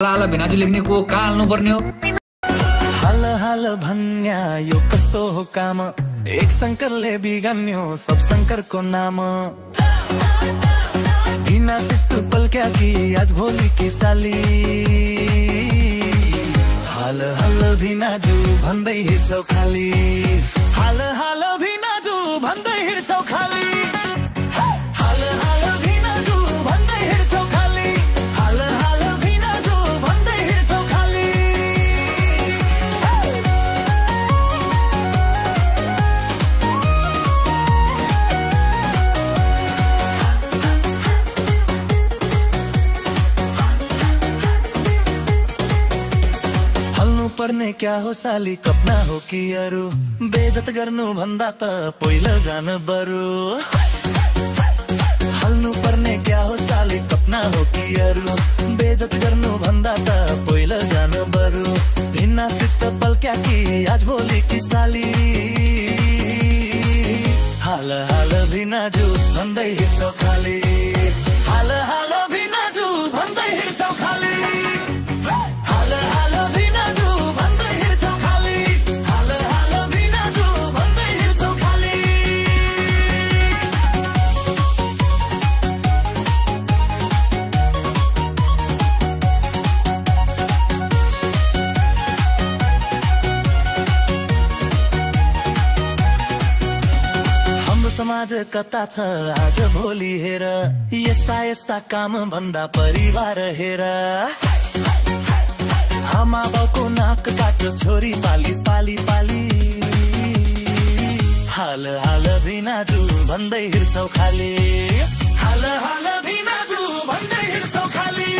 हाल भिनाजु लेख्ने को कहाँ हाल्नु पर्ने हो? हाल हाल भन्या यो कस्तो हो काम, एक शंकरले बिगान्यो सब शंकरको नाम। बिना सित पल्क्या कि आज भोलि की साली, हाल हाल भिनाजु भन्दै हिँड्छौ खाली, हाल हाल भिनाजु भन्दै हिँड्छौ खाली, हाल हाल भिनाजु भन्दै हिँड्छौ खाली, हाल हाल भिनाजु भन्दै हिँड्छौ खाली। हल्नु पर्ने क्या हो साली, कपना हो कि अरू, बेजत गर्नु भन्दा त पहिलो जान बरु। हल्नु पर्ने क्या हो साली, कपना हो कि अरू, बेजत गर्नु भन्दा त पहिलो जान बरु। भिन्ना सित पल्क्या कि आज भोलि की साली, हाल हाल भिनाजु भन्दै हिँड्छौ खाली, हाल हाल भिनाजु भन्दै हिँड्छौ खाली, हाल हाल भिनाजु भन्दै हिँड्छौ खाली, हाल हाल भिनाजु भन्दै हिँड्छौ खाली। हाम्रो समाज कता छ आज भोलि हेर, यस्ता यस्ता काम भन्दा परिवार हेर। आमा बाउको नाक काट्यो छोरी पाली पाली पाली, हाल हाल भिनाजु भन्दै हिँड्छौ खाली, हाल हाल भिनाजु भन्दै हिँड्छौ खाली।